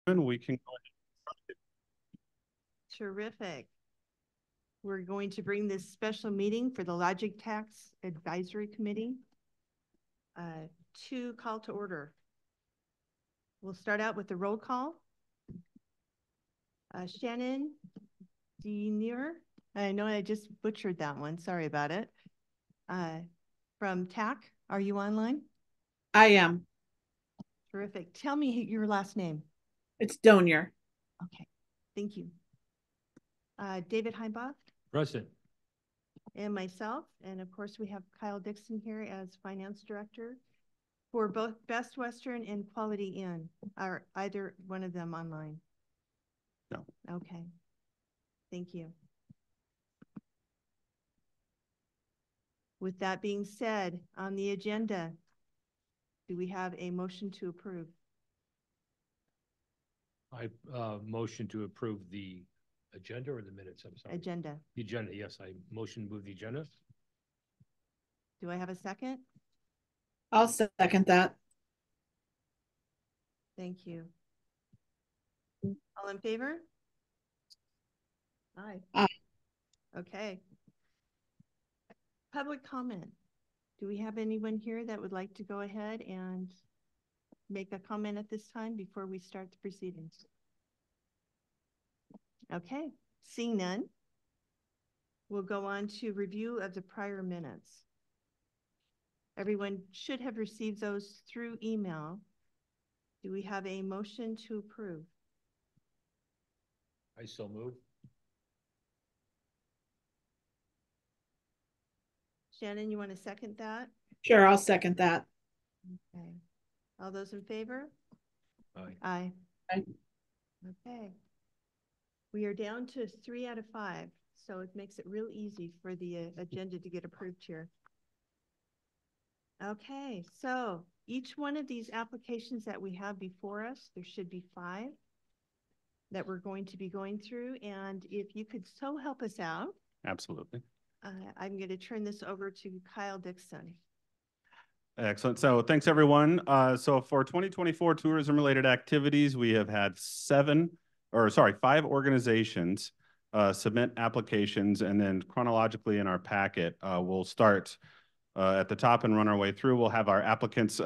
We can go Terrific. We're going to bring this special meeting for the Logic Tax Advisory Committee to call to order. We'll start out with the roll call. Shannon Denier, I know I just butchered that one. Sorry about it. From TAC, are you online? I am. Terrific. Tell me your last name. It's Donier. Okay, thank you. David Heimbach. Present. And myself, and of course we have Kyle Dixon here as Finance Director for both Best Western and Quality Inn. Are either one of them online? No. Okay, thank you. With that being said, on the agenda, do we have a motion to approve? I motion to approve the agenda or the minutes. I'm sorry. Agenda. The agenda. Yes, I motion to move the agenda. Do I have a second? I'll second that. Thank you. All in favor? Aye. Aye. Okay. Public comment. Do we have anyone here that would like to go ahead and make a comment at this time before we start the proceedings? Okay, seeing none, we'll go on to review of the prior minutes. Everyone should have received those through email. Do we have a motion to approve? I so move. Shannon, you want to second that? Sure, I'll second that. Okay. All those in favor? Aye. Aye. Aye. Okay. We are down to 3 out of 5, so it makes it real easy for the agenda to get approved here. Okay, so each one of these applications that we have before us, there should be 5 that we're going to be going through. And if you could so help us out. Absolutely. I'm going to turn this over to Kyle Dixon. Excellent. So thanks, everyone. So for 2024 tourism-related activities, we have had 5 organizations submit applications, and then chronologically in our packet, we'll start at the top and run our way through. We'll have our applicants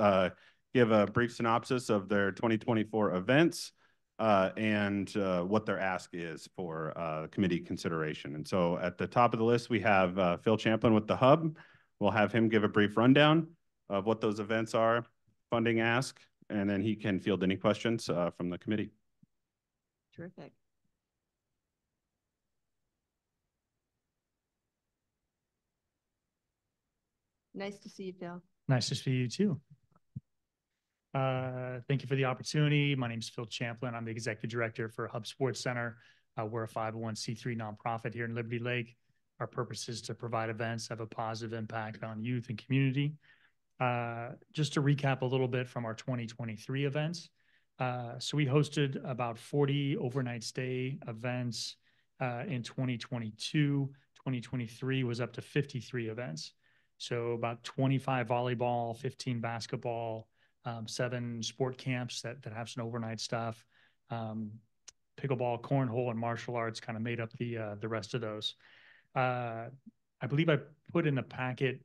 give a brief synopsis of their 2024 events and what their ask is for committee consideration. And so at the top of the list, we have Phil Champlin with the Hub. We'll have him give a brief rundown of what those events are, funding ask, and then he can field any questions from the committee. Terrific. Nice to see you, Phil. Nice to see you too. Thank you for the opportunity. My name is Phil Champlin. I'm the executive director for Hub Sports Center. We're a 501c3 nonprofit here in Liberty Lake. Our purpose is to provide events that have a positive impact on youth and community. Just to recap a little bit from our 2023 events. So we hosted about 40 overnight stay events in 2022. 2023 was up to 53 events. So about 25 volleyball, 15 basketball, 7 sport camps that have some overnight stuff. Pickleball, cornhole, and martial arts kind of made up the rest of those. I believe I put in the packet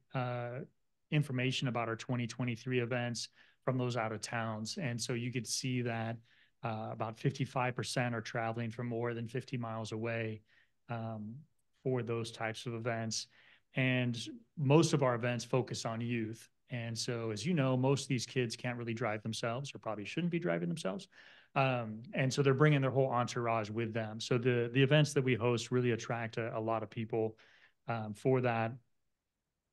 information about our 2023 events from those out of towns. And so you could see that about 55% are traveling from more than 50 miles away for those types of events. And most of our events focus on youth. And so, as you know, most of these kids can't really drive themselves or probably shouldn't be driving themselves. And so they're bringing their whole entourage with them. So the events that we host really attract a lot of people for that.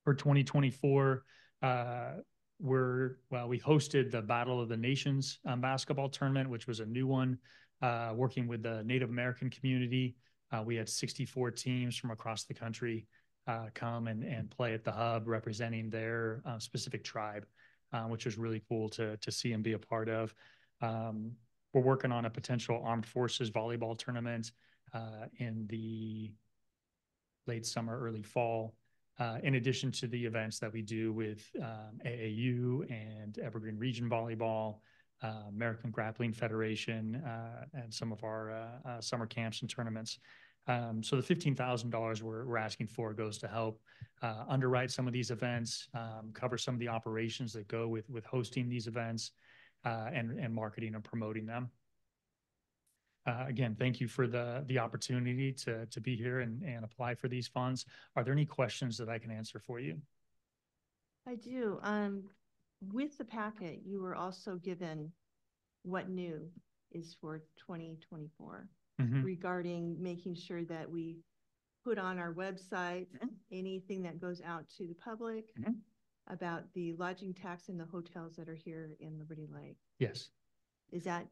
For 2024, we hosted the Battle of the Nations basketball tournament, which was a new one, working with the Native American community. We had 64 teams from across the country come and play at the Hub, representing their specific tribe, which was really cool to see and be a part of. We're working on a potential armed forces volleyball tournament in the late summer, early fall, in addition to the events that we do with AAU and Evergreen Region Volleyball, American Grappling Federation, and some of our summer camps and tournaments. So the $15,000 we're asking for goes to help underwrite some of these events, cover some of the operations that go with hosting these events, and marketing and promoting them. Again, thank you for the opportunity to be here and apply for these funds. Are there any questions that I can answer for you? I do. With the packet, you were also given what new is for 2024 regarding making sure that we put on our website anything that goes out to the public about the lodging tax in the hotels that are here in Liberty Lake. Yes. Is that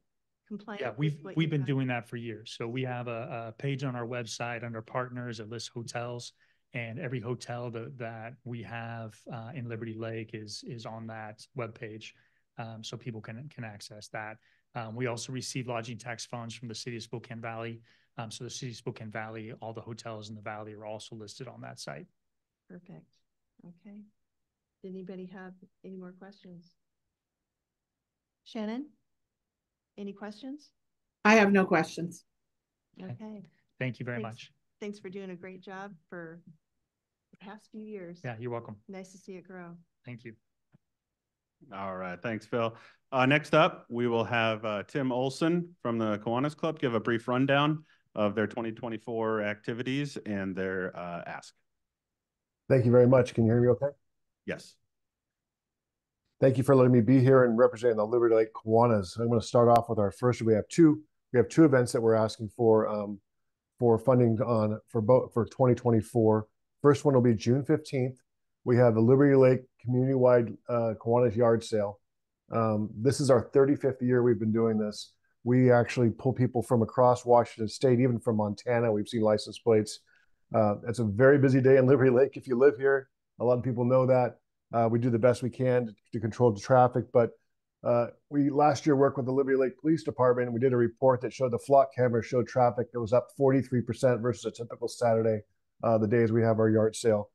compliant? Yeah, with what we've you've been got? doing that for years. So we have a page on our website under partners that lists hotels, and every hotel that we have in Liberty Lake is on that webpage, so people can access that. We also receive lodging tax funds from the city of Spokane Valley. So the city of Spokane Valley, all the hotels in the valley are also listed on that site. Perfect. Okay. Did anybody have any more questions? Shannon? Any questions? I have no questions. Okay. Okay. Thank you very Thanks. much. Thanks for doing a great job for the past few years. Yeah, you're welcome. Nice to see it grow. Thank you. All right, thanks, Phil. Next up, we will have Tim Olson from the Kiwanis Club give a brief rundown of their 2024 activities and their ask. Thank you very much. Can you hear me okay? Yes. Thank you for letting me be here and representing the Liberty Lake Kiwanis. I'm going to start off with our first. We have two events that we're asking for funding on for 2024. First one will be June 15th. We have the Liberty Lake community-wide Kiwanis yard sale. This is our 35th year we've been doing this. We actually pull people from across Washington State, even from Montana. We've seen license plates. It's a very busy day in Liberty Lake. If you live here, a lot of people know that. We do the best we can to control the traffic, but we last year worked with the Liberty Lake Police Department, and we did a report that showed the flock cameras showed traffic that was up 43% versus a typical Saturday, the days we have our yard sale.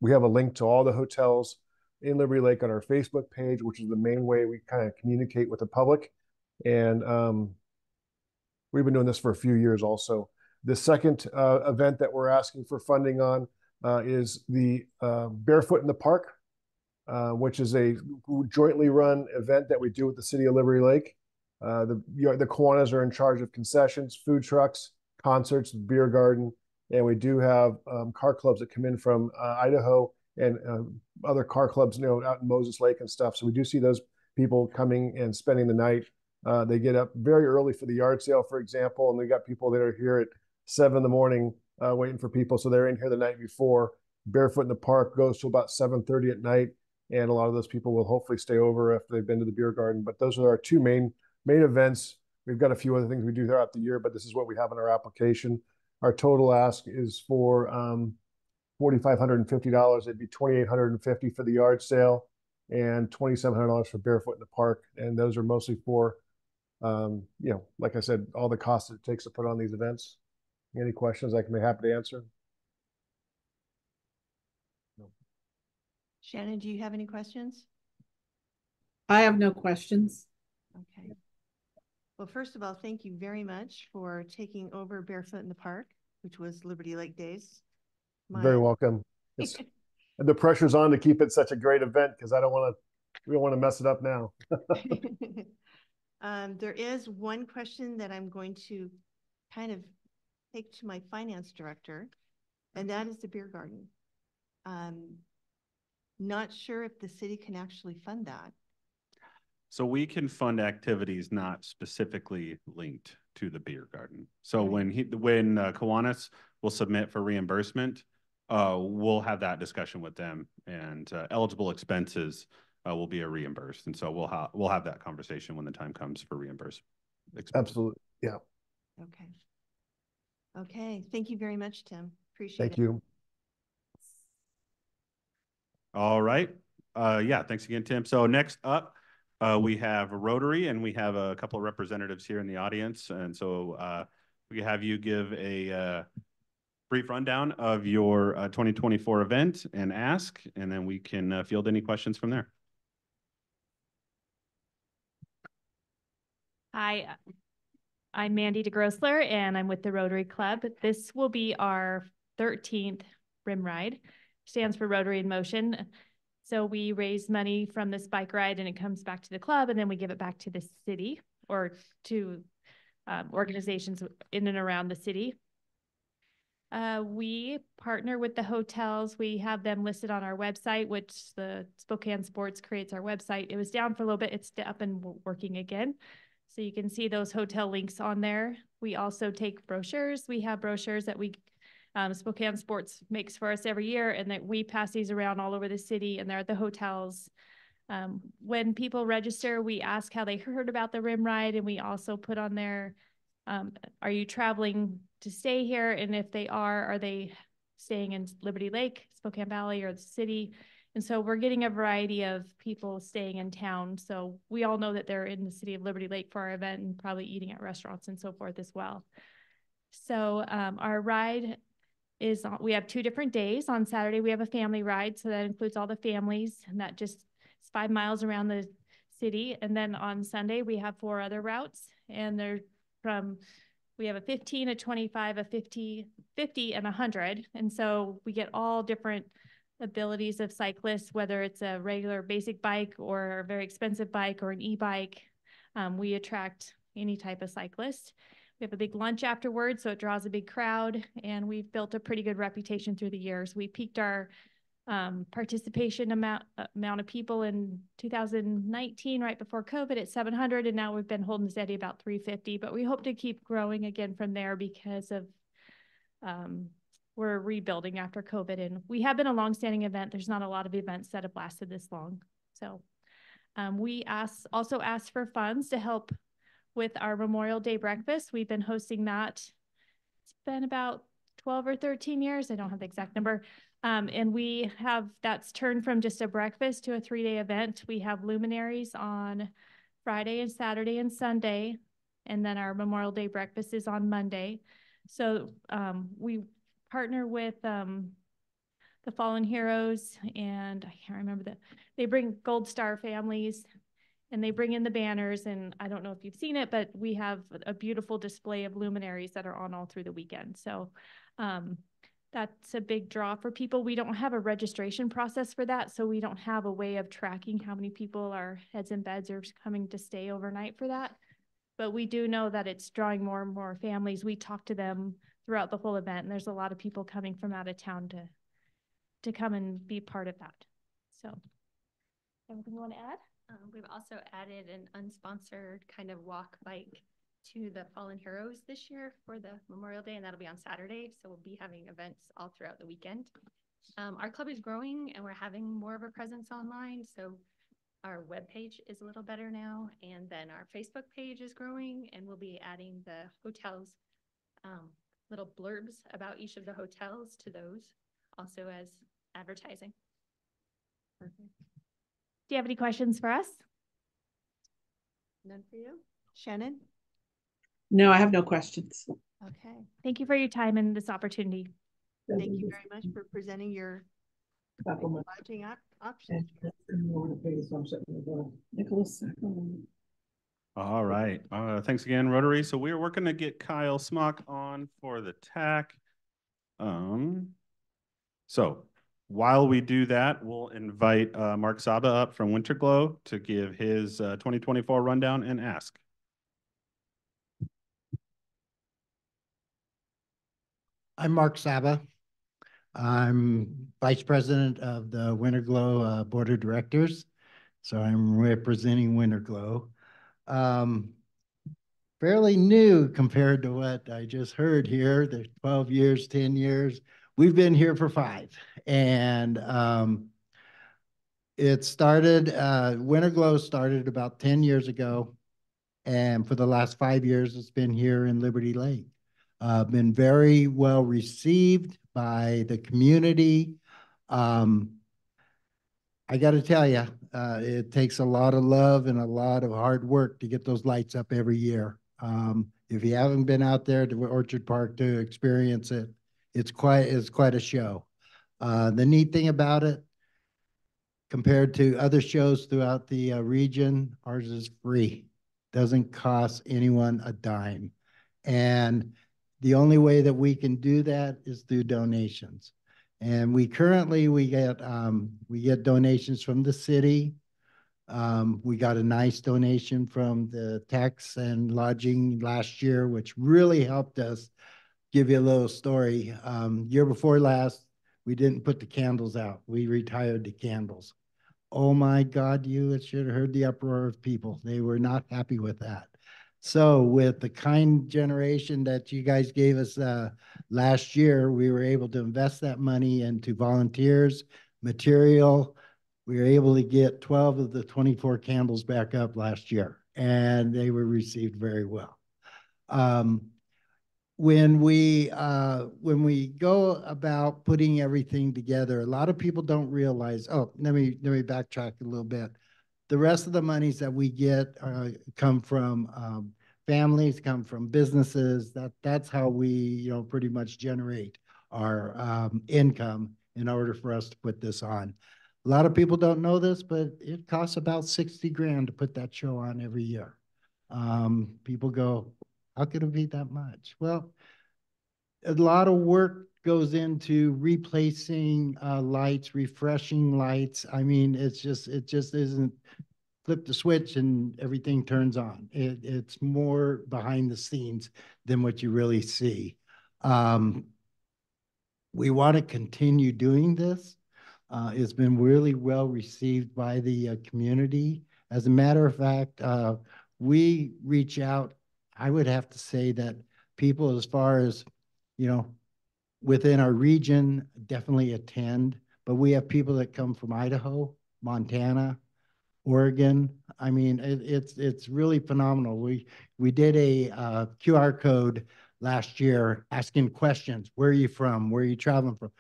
We have a link to all the hotels in Liberty Lake on our Facebook page, which is the main way we kind of communicate with the public. And we've been doing this for a few years also. The second event that we're asking for funding on is the Barefoot in the Park, which is a jointly run event that we do with the city of Liberty Lake. The Kiwanis are in charge of concessions, food trucks, concerts, beer garden, and we do have car clubs that come in from Idaho and other car clubs, out in Moses Lake and stuff. So we do see those people coming and spending the night. They get up very early for the yard sale, for example, and we got people that are here at 7 in the morning waiting for people. So they're in here the night before. Barefoot in the Park goes to about 7:30 at night, and a lot of those people will hopefully stay over if they've been to the beer garden. But those are our two main events. We've got a few other things we do throughout the year, but this is what we have in our application. Our total ask is for $4,550. It'd be $2,850 for the yard sale and $2,700 for Barefoot in the Park. And those are mostly for, like I said, all the costs it takes to put on these events. Any questions I can be happy to answer? No. Shannon, do you have any questions? I have no questions. Okay. Well, first of all, thank you very much for taking over Barefoot in the Park, which was Liberty Lake Days. Very welcome. The pressure's on to keep it such a great event because we don't want to mess it up now. There is one question that I'm going to kind of take to my finance director, and that is the beer garden. Not sure if the city can actually fund that. So we can fund activities not specifically linked to the beer garden. So when Kiwanis will submit for reimbursement, we'll have that discussion with them, and eligible expenses will be reimbursed. And so we'll have that conversation when the time comes for reimbursement. Absolutely. Yeah. Okay. Okay. Thank you very much, Tim. Appreciate it. Thank you. All right. Yeah, thanks again, Tim. So next up, we have Rotary, and we have a couple of representatives here in the audience. And so we have you give a brief rundown of your 2024 event and ask, and then we can field any questions from there. Hi, I'm Mandy DeGrossler, and I'm with the Rotary Club. This will be our 13th Rim Ride. Stands for Rotary in Motion. So we raise money from this bike ride, and it comes back to the club, and then we give it back to the city or to organizations in and around the city. We partner with the hotels. We have them listed on our website, which the Spokane Sports creates our website. It was down for a little bit. It's up and working again. So you can see those hotel links on there. We also take brochures. We have brochures that Spokane Sports makes for us every year, and that we pass these around all over the city, and they're at the hotels. When people register, we ask how they heard about the Rim Ride, and we also put on there, are you traveling to stay here? And if they are they staying in Liberty Lake, Spokane Valley, or the city? And so we're getting a variety of people staying in town. So we all know that they're in the city of Liberty Lake for our event and probably eating at restaurants and so forth as well. So our ride is, we have 2 different days. On Saturday, we have a family ride. So that includes all the families, and that just is 5 miles around the city. And then on Sunday, we have 4 other routes, and they're we have a 15, a 25, a 50, and 100. And so we get all different abilities of cyclists, whether it's a regular basic bike or a very expensive bike or an e-bike. We attract any type of cyclist. We have a big lunch afterwards, so it draws a big crowd, and we've built a pretty good reputation through the years. We peaked our participation amount of people in 2019, right before COVID, at 700, and now we've been holding steady about 350, but we hope to keep growing again from there because of we're rebuilding after COVID, and we have been a longstanding event. There's not a lot of events that have lasted this long. So we also asked for funds to help with our Memorial Day breakfast. We've been hosting that. It's been about 12 or 13 years. I don't have the exact number. And that's turned from just a breakfast to a 3-day event. We have luminaries on Friday and Saturday and Sunday, and then our Memorial Day breakfast is on Monday. So we partner with the Fallen Heroes, and I can't remember they bring Gold Star families, and they bring in the banners, and I don't know if you've seen it, but we have a beautiful display of luminaries that are on all through the weekend. So that's a big draw for people. We don't have a registration process for that, so we don't have a way of tracking how many people are heads in beds or coming to stay overnight for that. But we do know that it's drawing more and more families. We talk to them throughout the whole event, and there's a lot of people coming from out of town to come and be part of that. So anything you want to add? We've also added an unsponsored kind of walk bike to the Fallen Heroes this year for the Memorial Day, and that'll be on Saturday. So we'll be having events all throughout the weekend. Our club is growing, and we're having more of a presence online. So our webpage is a little better now, and then our Facebook page is growing, and we'll be adding the hotels little blurbs about each of the hotels to those also as advertising. Perfect. Do you have any questions for us? None for you? Shannon? No, I have no questions. Okay. Thank you for your time and this opportunity. Thank you very much for presenting your lodging options. Nicholas. All right. Thanks again, Rotary. So we are working to get Kyle Smock on for the TAC. So while we do that, we'll invite Mark Saba up from Winterglow to give his 2024 rundown and ask. I'm Mark Saba. I'm Vice President of the Winterglow Board of Directors. So I'm representing Winterglow. Fairly new compared to what I just heard here. There's 12 years, 10 years. We've been here for 5. And it started, Winterglow started about 10 years ago. And for the last 5 years, it's been here in Liberty Lake. Been very well received by the community. I got to tell you, it takes a lot of love and a lot of hard work to get those lights up every year. If you haven't been out there to Orchard Park to experience it, it's quite a show. The neat thing about it, compared to other shows throughout the region, ours is free. Doesn't cost anyone a dime. And the only way that we can do that is through donations. And we get donations from the city. We got a nice donation from the tax and lodging last year, which really helped us. Give you a little story. Year before last, we didn't put the candles out. We retired the candles. Oh my God, you should have heard the uproar of people. They were not happy with that. So with the kind generation that you guys gave us last year, we were able to invest that money into volunteers, material. We were able to get 12 of the 24 candles back up last year, and they were received very well. When we go about putting everything together, a lot of people don't realize. Oh, let me backtrack a little bit. The rest of the monies that we get come from families, come from businesses. That's how we pretty much generate our income in order for us to put this on. A lot of people don't know this, but it costs about 60 grand to put that show on every year. People go, how could it be that much? Well, a lot of work goes into replacing lights, refreshing lights. I mean, it just isn't flip the switch and everything turns on. It's more behind the scenes than what you really see. We want to continue doing this. It's been really well received by the community. As a matter of fact, we reach out. I would have to say that people, as far as, within our region, definitely attend. But we have people that come from Idaho, Montana, Oregon. I mean, it's really phenomenal. We did a QR code last year asking questions. Where are you from? Where are you traveling from?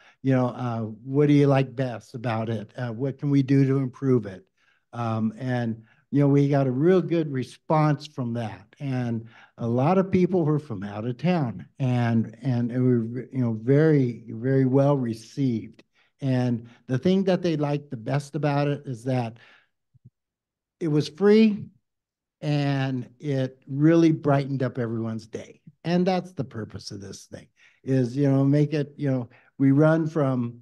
What do you like best about it? What can we do to improve it? And we got a real good response from that. And a lot of people were from out of town, and it were very, very well received. And the thing that they liked the best about it is that it was free and it really brightened up everyone's day. And that's the purpose of this thing is, make it, we run from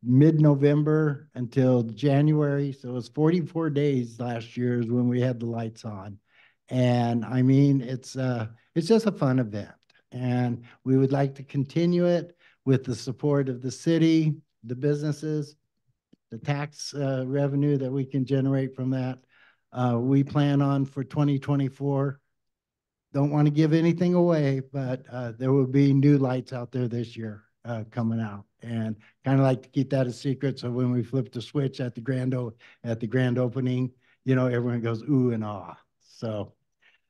mid-November until January. So it was 44 days last year is when we had the lights on. And I mean, it's just a fun event. And we would like to continue it with the support of the city, the businesses, the tax revenue that we can generate from that. We plan on for 2024. Don't want to give anything away, but there will be new lights out there this year coming out, and kind of like to keep that a secret. So when we flip the switch at the grand opening, everyone goes ooh and ah. So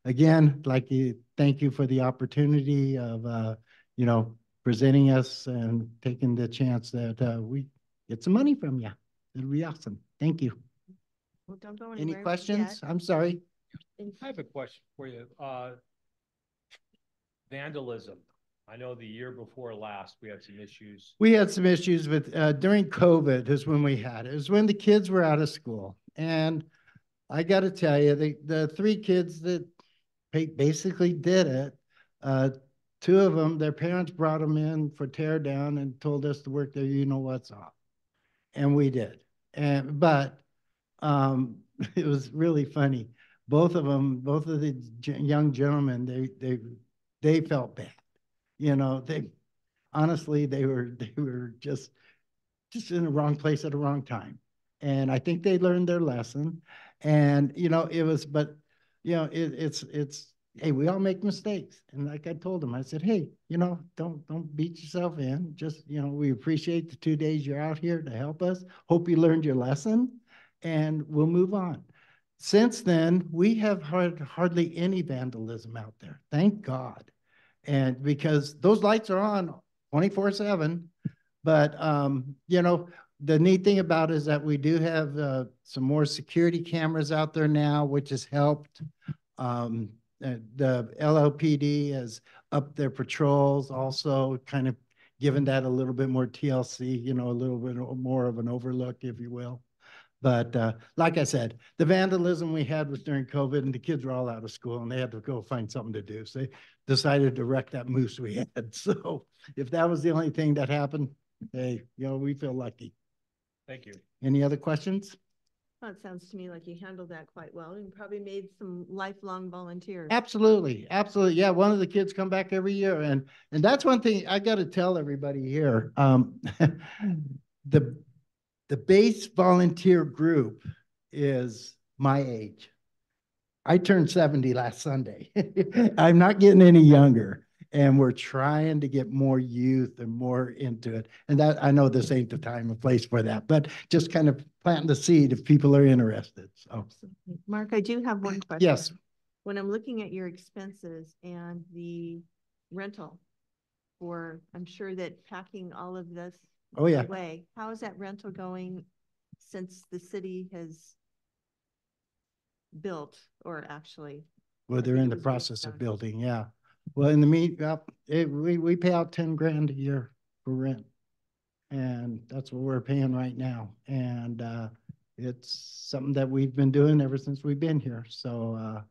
again, thank you for the opportunity of presenting us and taking the chance that we get some money from you. It'll be awesome. Thank you. Well, don't go Any anywhere questions? yet. I'm sorry. I have a question for you. Vandalism. I know the year before last, we had some issues. We had some issues with, during COVID is when we had it. It was when the kids were out of school. And I got to tell you, the three kids that basically did it, two of them, their parents brought them in for tear down and told us to work their you-know-what's off. And we did. But it was really funny. Both of the young gentlemen, they felt bad. Honestly, they were just in the wrong place at the wrong time. And I think they learned their lesson. And, it's, hey, we all make mistakes. And like I told them, I said, hey, don't beat yourself in. Just, we appreciate the 2 days you're out here to help us. Hope you learned your lesson, and we'll move on. Since then, we have had hardly any vandalism out there. Thank God. And because those lights are on 24/7, but, the neat thing about it is that we do have some more security cameras out there now, which has helped. The LLPD has upped their patrols, also kind of given that a little bit more TLC, a little bit more of an overlook, if you will. But like I said, the vandalism we had was during COVID, and the kids were all out of school and they had to go find something to do. So they decided to wreck that moose we had. So if that was the only thing that happened, hey, we feel lucky. Thank you. Any other questions? Well, it sounds to me like you handled that quite well and probably made some lifelong volunteers. Absolutely. Absolutely. Yeah. One of the kids come back every year. And that's one thing I got to tell everybody here. The base volunteer group is my age. I turned 70 last Sunday. I'm not getting any younger. And we're trying to get more youth and more into it. And that, I know this ain't the time and place for that, but just kind of planting the seed if people are interested. So, Mark, I do have one question. yes. When I'm looking at your expenses and the rental for, I'm sure that packing all of this Oh, yeah. away, how is that rental going since the city has built or actually? Well, they're in the process of building. Yeah. Well, in the we pay out 10 grand a year for rent, and that's what we're paying right now. And it's something that we've been doing ever since we've been here. So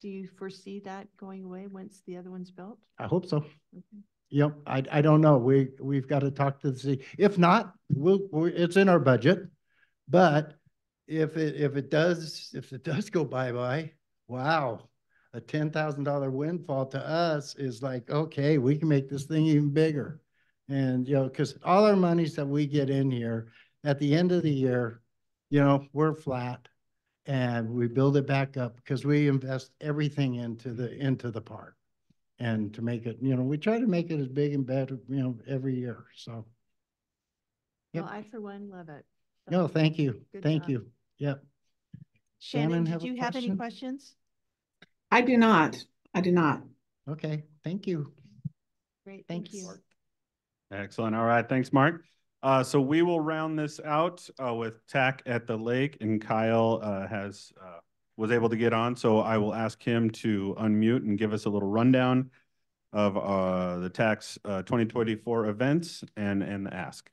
do you foresee that going away once the other one's built? I hope so. Okay. Yep. I don't know. We've got to talk to the city. If not, it's in our budget. But if it does go bye-bye, wow. A $10,000 windfall to us is like, okay, we can make this thing even bigger. And, because all our monies that we get in here at the end of the year, we're flat and we build it back up because we invest everything into the park. And to make it, we try to make it as big and better, every year. So. Yep. Well, I, for one, love it. So, no, thank you. Thank job. you. Yep. Shannon, have did you have any questions? I do not. Okay. Thank you. Great. Thanks. Thank you. Excellent. All right. Thanks, Mark. So we will round this out with TAC at the Lake, and Kyle was able to get on. So I will ask him to unmute and give us a little rundown of the TAC's 2024 events and the ask.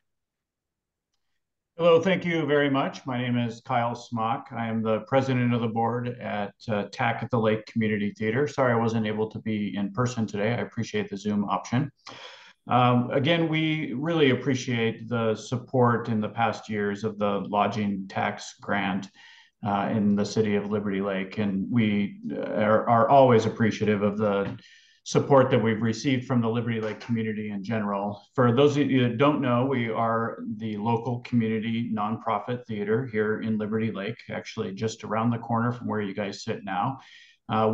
Hello, thank you very much. My name is Kyle Smock. I am the president of the board at TAC at the Lake Community Theater. Sorry I wasn't able to be in person today. I appreciate the Zoom option. Again, we really appreciate the support in the past years of the lodging tax grant in the city of Liberty Lake. And we are always appreciative of the support that we've received from the Liberty Lake community in general. For those of you that don't know, we are the local community nonprofit theater here in Liberty Lake, actually just around the corner from where you guys sit now.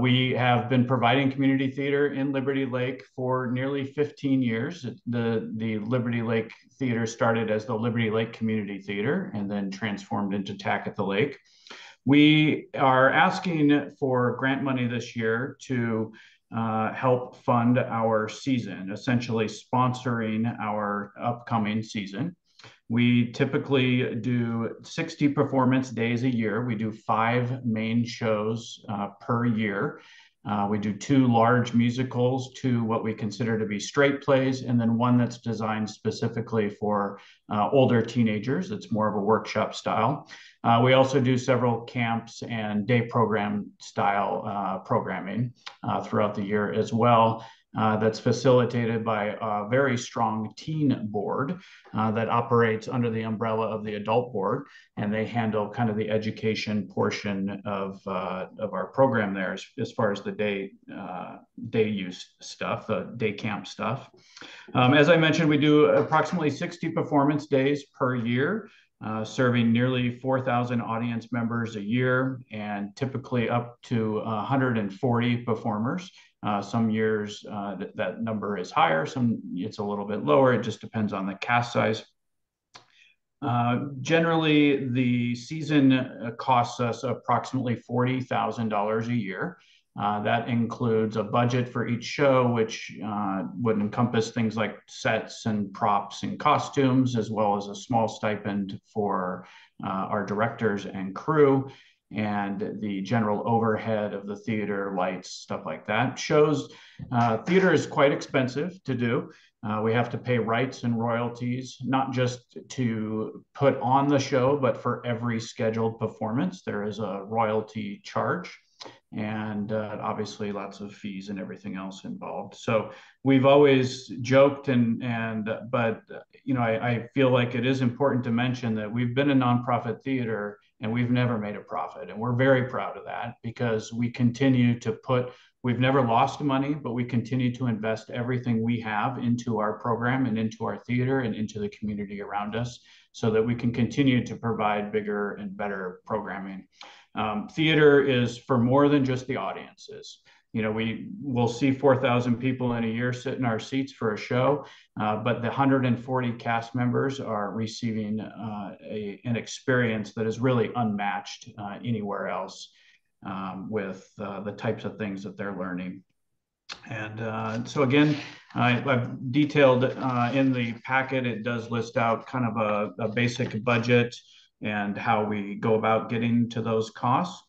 We have been providing community theater in Liberty Lake for nearly 15 years. The Liberty Lake Theater started as the Liberty Lake Community Theater and then transformed into TAC at the Lake. We are asking for grant money this year to help fund our season, essentially sponsoring our upcoming season. We typically do 60 performance days a year. We do 5 main shows per year. We do 2 large musicals, 2 what we consider to be straight plays, and then 1 that's designed specifically for older teenagers. It's more of a workshop style. We also do several camps and day program style programming throughout the year as well. That's facilitated by a very strong teen board that operates under the umbrella of the adult board, and they handle kind of the education portion of our program there as far as the day use stuff, the day camp stuff. As I mentioned, we do approximately 60 performance days per year, serving nearly 4,000 audience members a year, and typically up to 140 performers. Some years that number is higher, some it's a little bit lower. It just depends on the cast size. Generally, the season costs us approximately $40,000 a year. That includes a budget for each show, which would encompass things like sets and props and costumes, as well as a small stipend for our directors and crew, and the general overhead of the theater, lights, stuff like that. Shows, theater is quite expensive to do. We have to pay rights and royalties, not just to put on the show, but for every scheduled performance. There is a royalty charge, and obviously lots of fees and everything else involved. So we've always joked but I feel like it is important to mention that we've been a nonprofit theater and we've never made a profit. And we're very proud of that because we continue to we've never lost money, but we continue to invest everything we have into our program and into our theater and into the community around us so that we can continue to provide bigger and better programming. Theater is for more than just the audiences. We will see 4,000 people in a year sit in our seats for a show, but the 140 cast members are receiving an experience that is really unmatched anywhere else with the types of things that they're learning. And so again, I've detailed in the packet, it does list out kind of a basic budget and how we go about getting to those costs.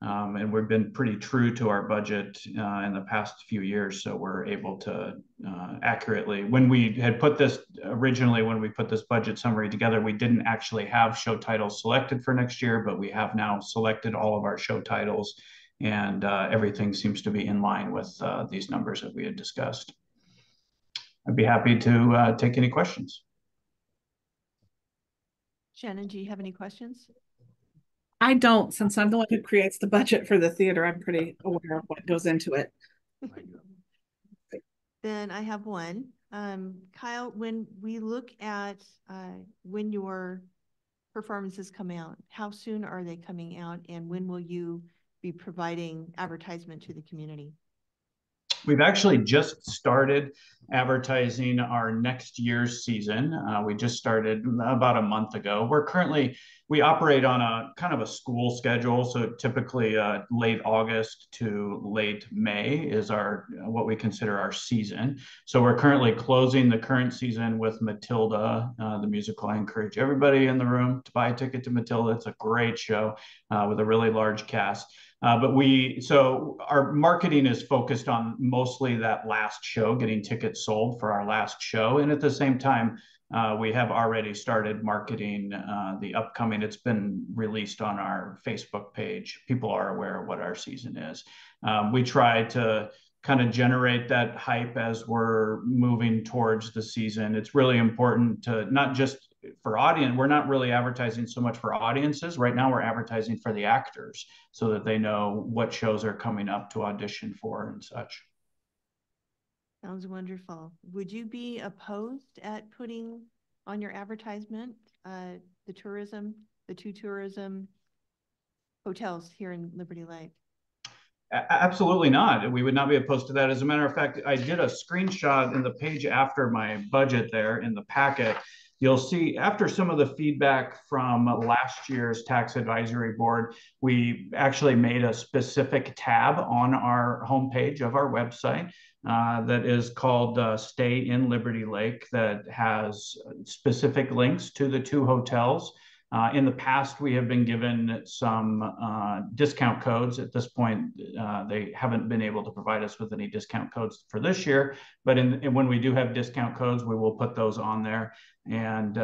And we've been pretty true to our budget in the past few years, so we're able to accurately. When we had put this originally, when we put this budget summary together, we didn't actually have show titles selected for next year, but we have now selected all of our show titles, and everything seems to be in line with these numbers that we had discussed. I'd be happy to take any questions. Shannon, do you have any questions? I don't, since I'm the one who creates the budget for the theater. I'm pretty aware of what goes into it. Then I have one. Kyle, when we look at when your performances come out, how soon are they coming out, and when will you be providing advertisement to the community? We've actually just started advertising our next year's season. We just started about a month ago. We operate on a kind of a school schedule. So typically late August to late May is what we consider our season. So we're currently closing the current season with Matilda, the musical. I encourage everybody in the room to buy a ticket to Matilda. It's a great show with a really large cast. So our marketing is focused on mostly that last show, getting tickets sold for our last show. And at the same time, we have already started marketing the upcoming. It's been released on our Facebook page. People are aware of what our season is. We try to kind of generate that hype as we're moving towards the season. It's really important to not just for audience. We're not really advertising so much for audiences. Right now, we're advertising for the actors so that they know what shows are coming up to audition for and such. Sounds wonderful. Would you be opposed at putting on your advertisement the two tourism hotels here in Liberty Lake? Absolutely not. We would not be opposed to that. As a matter of fact, I did a screenshot in the page after my budget there in the packet. You'll see after some of the feedback from last year's tax advisory board, we actually made a specific tab on our homepage of our website that is called Stay in Liberty Lake that has specific links to the two hotels. In the past, we have been given some discount codes. At this point, they haven't been able to provide us with any discount codes for this year, but when we do have discount codes, we will put those on there. And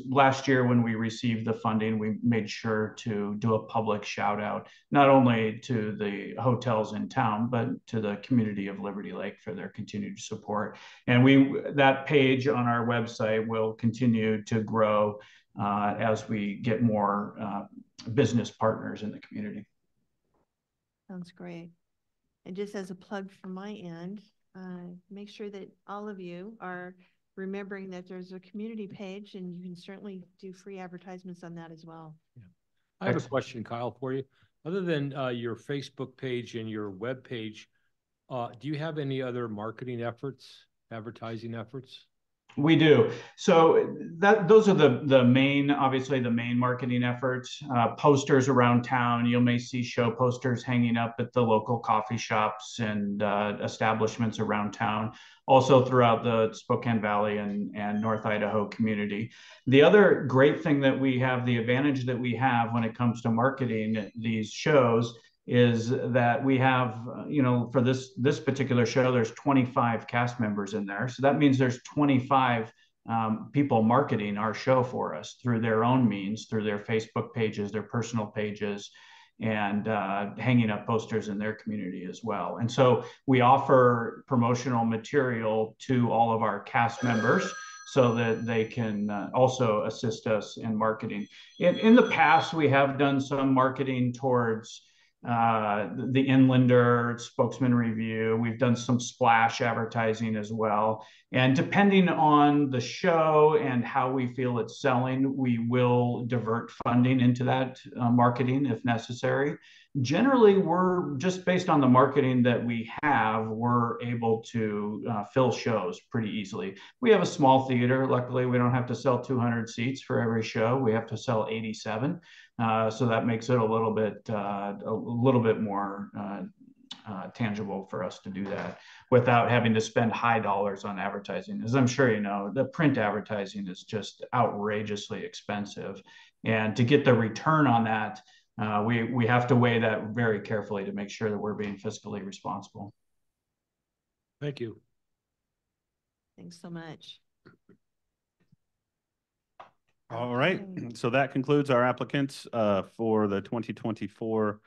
last year when we received the funding, we made sure to do a public shout out, not only to the hotels in town, but to the community of Liberty Lake for their continued support. And that page on our website will continue to grow as we get more business partners in the community. Sounds great. And just as a plug from my end, make sure that all of you are remembering that there's a community page, and you can certainly do free advertisements on that as well. Yeah. I have a question, Kyle, for you. Other than your Facebook page and your web page, do you have any other marketing efforts, advertising efforts? We do. So those are the main, obviously the main marketing efforts. Posters around town. You may see show posters hanging up at the local coffee shops and establishments around town. Also throughout the Spokane Valley and North Idaho community. The other great thing that we have, the advantage that we have when it comes to marketing these shows, is that we have, for this particular show, there's 25 cast members in there. So that means there's 25 people marketing our show for us through their own means, through their Facebook pages, their personal pages, and hanging up posters in their community as well. And so we offer promotional material to all of our cast members so that they can also assist us in marketing. In the past, we have done some marketing towards the Inlander Spokesman Review. We've done some splash advertising as well. And depending on the show and how we feel it's selling, we will divert funding into that marketing if necessary. Generally, we're just based on the marketing that we have, we're able to fill shows pretty easily. We have a small theater. Luckily, we don't have to sell 200 seats for every show. We have to sell 87. So that makes it a little bit more tangible for us to do that without having to spend high dollars on advertising. As I'm sure you know, the print advertising is just outrageously expensive. And to get the return on that, we have to weigh that very carefully to make sure that we're being fiscally responsible. Thank you. Thanks so much. All right, so that concludes our applicants for the 2024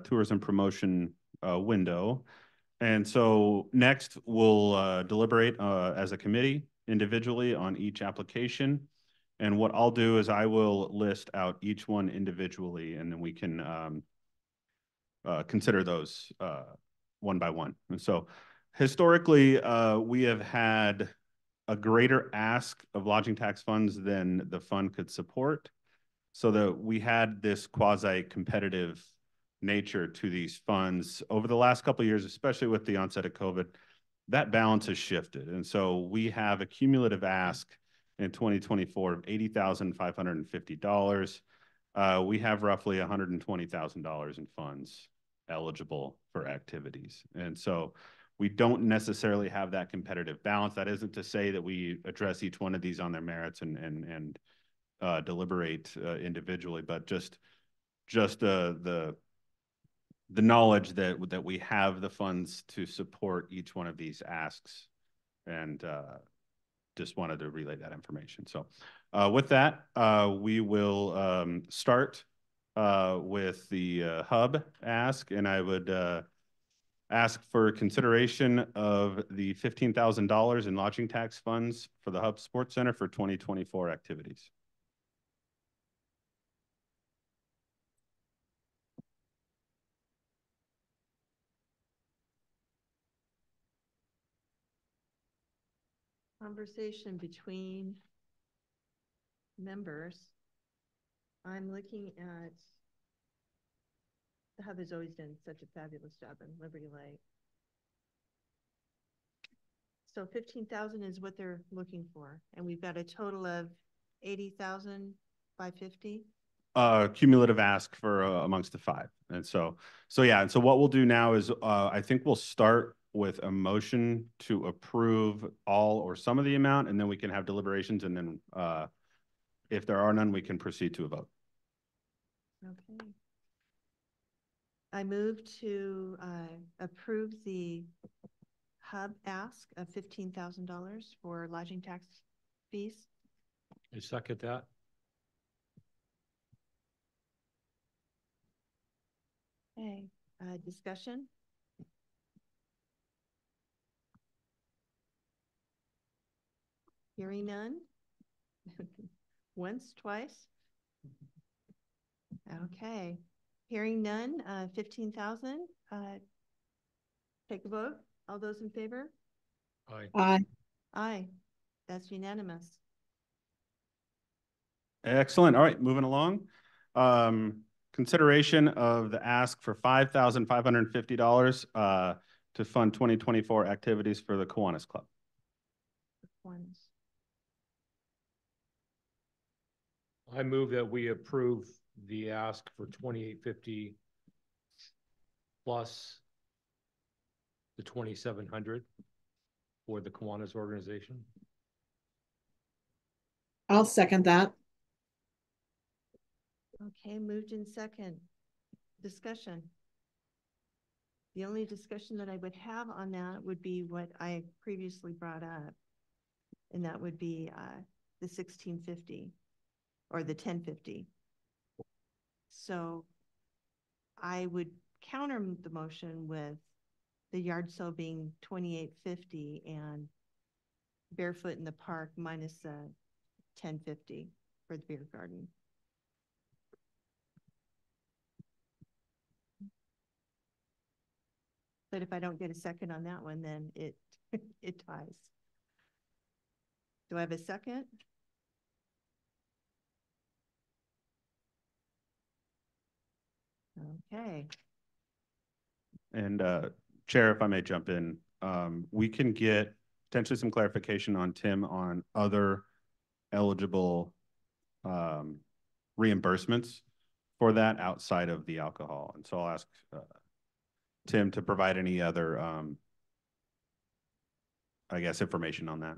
tourism promotion window. And so next we'll deliberate as a committee individually on each application. And what I'll do is I will list out each one individually, and then we can consider those one by one. And so historically, we have had a greater ask of lodging tax funds than the fund could support, so that we had this quasi-competitive nature to these funds over the last couple of years, especially with the onset of COVID. That balance has shifted, and so we have a cumulative ask in 2024 of $80,550. We have roughly $120,000 in funds eligible for activities, and so we don't necessarily have that competitive balance. That isn't to say that we address each one of these on their merits and deliberate individually, but just the knowledge that we have the funds to support each one of these asks, and just wanted to relay that information. So with that, we will start with the hub ask, and I would ask for consideration of the $15,000 in lodging tax funds for the Hub Sports Center for 2024 activities. Conversation between members. I'm looking at, the Hub has always done such a fabulous job in Liberty Lake. So 15,000 is what they're looking for, and we've got a total of 80,550. Cumulative ask for amongst the five, and so yeah, and so what we'll do now is I think we'll start with a motion to approve all or some of the amount, and then we can have deliberations, and then if there are none, we can proceed to a vote. Okay. I move to approve the Hub ask of $15,000 for lodging tax fees. I second that. Okay, discussion? Hearing none? Once, twice? Okay. Hearing none, 15,000. Take a vote. All those in favor? Aye. Aye. Aye. That's unanimous. Excellent. All right, moving along. Consideration of the ask for $5,550 to fund 2024 activities for the Kiwanis Club. I move that we approve the ask for $2,850 plus the $2,700 for the Kiwanis organization. I'll second that. Okay, moved in second. Discussion. The only discussion that I would have on that would be what I previously brought up. And that would be the 1650 or the 1050. So I would counter the motion with the yard sale being 2850 and barefoot in the park minus 1050 for the beer garden. But if I don't get a second on that one, then it it ties. Do I have a second? Okay. And Chair, if I may jump in, we can get potentially some clarification on Tim on other eligible reimbursements for that outside of the alcohol. And so I'll ask Tim to provide any other, I guess, information on that.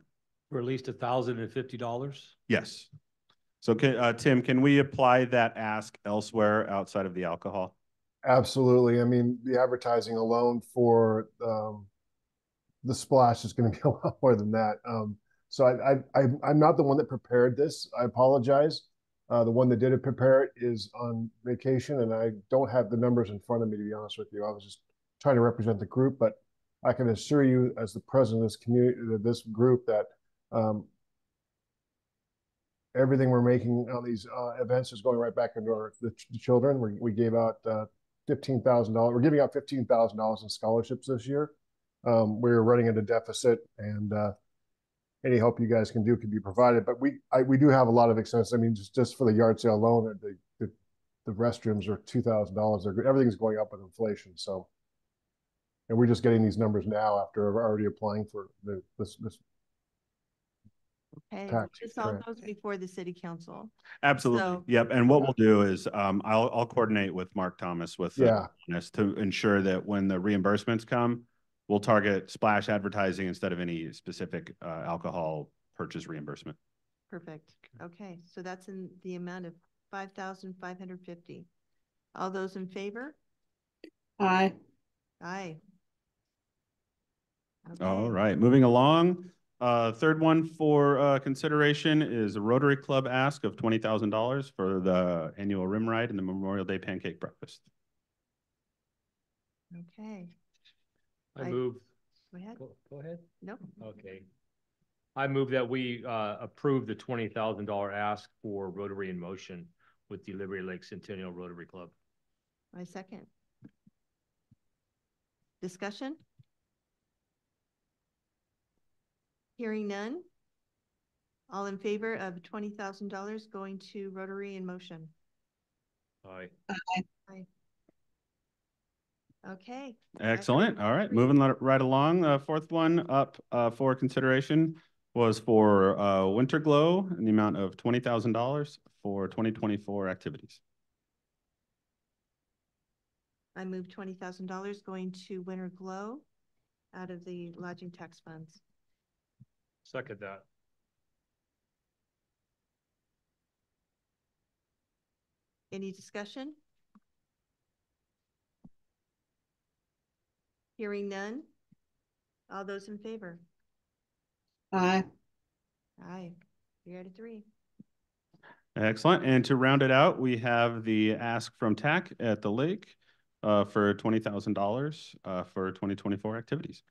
For at least $1,050? Yes. So Tim, can we apply that ask elsewhere outside of the alcohol? Absolutely. I mean, the advertising alone for the splash is going to be a lot more than that. So I'm not the one that prepared this. I apologize. The one that did prepare it is on vacation, and I don't have the numbers in front of me, to be honest with you. I was just trying to represent the group, but I can assure you, as the president of this community, this group, that everything we're making on these events is going right back into the children. We gave out $15,000. We're giving out $15,000 in scholarships this year. We're running into deficit, and any help you guys can do can be provided. But we do have a lot of expenses. I mean, just for the yard sale alone, the restrooms are $2,000. Everything's going up with inflation. So, and we're just getting these numbers now after already applying for this. Okay, this all goes before the city council. Absolutely. So, yep. And what we'll do is I'll coordinate with Mark Thomas with us to ensure that when the reimbursements come, we'll target splash advertising instead of any specific alcohol purchase reimbursement. Perfect. Okay, so that's in the amount of $5,550. All those in favor? Aye. Aye. Okay. All right, moving along. Third one for consideration is a Rotary Club ask of $20,000 for the annual rim ride and the Memorial Day pancake breakfast. Okay. I move. Go ahead. Go ahead. Nope. Okay. I move that we approve the $20,000 ask for Rotary in Motion with the Liberty Lake Centennial Rotary Club. I second. Discussion? Hearing none. All in favor of $20,000 going to Rotary in Motion? Aye. Aye. Aye. Okay. Excellent. All right, moving right along. Fourth one up for consideration was for Winter Glow in the amount of $20,000 for 2024 activities. I move $20,000 going to Winter Glow out of the lodging tax funds. Second that. Any discussion? Hearing none. All those in favor? Aye. Aye. 3 out of 3. Excellent. And to round it out, we have the ask from TAC at the lake for $20,000 for 2024 activities.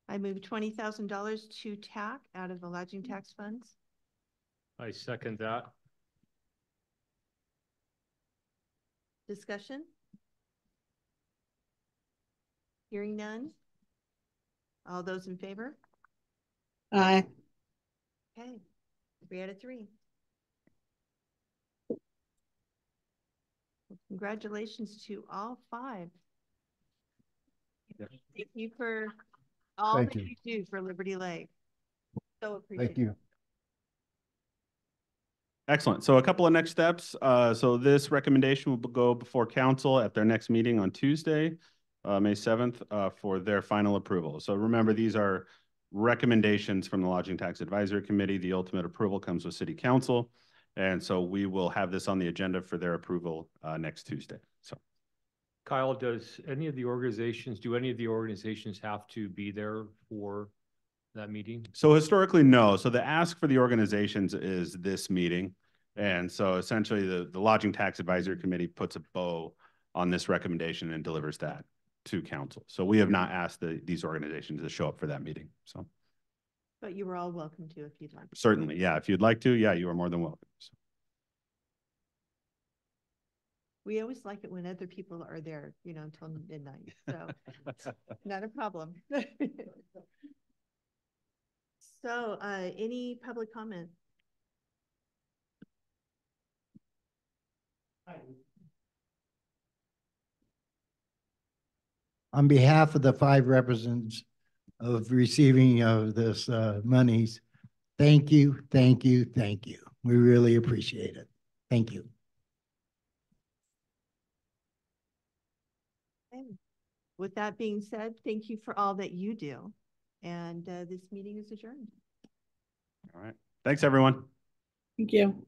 I move $20,000 to TAC out of the lodging tax funds. I second that. Discussion? Hearing none. All those in favor? Aye. Okay. 3 out of 3. Congratulations to all 5. Yep. Thank you for all that you do for Liberty Lake. So appreciate it. Thank you. Excellent. So a couple of next steps. So this recommendation will go before council at their next meeting on Tuesday, May 7th, for their final approval. So remember, these are recommendations from the Lodging Tax Advisory Committee. The ultimate approval comes with City Council. And so we will have this on the agenda for their approval next Tuesday. So, Kyle, do any of the organizations have to be there for that meeting? so historically, no. So the ask for the organizations is this meeting. And so essentially the Lodging Tax Advisory Committee puts a bow on this recommendation and delivers that to council. So we have not asked these organizations to show up for that meeting. So. But you were all welcome to if you'd like. Certainly, yeah. If you'd like to, yeah, you are more than welcome. So. We always like it when other people are there, you know, until midnight. So not a problem. So any public comment? On behalf of the 5 representatives of receiving of this monies, thank you, thank you, thank you. We really appreciate it. Thank you. Okay. With that being said, thank you for all that you do. And this meeting is adjourned. All right. Thanks, everyone. Thank you.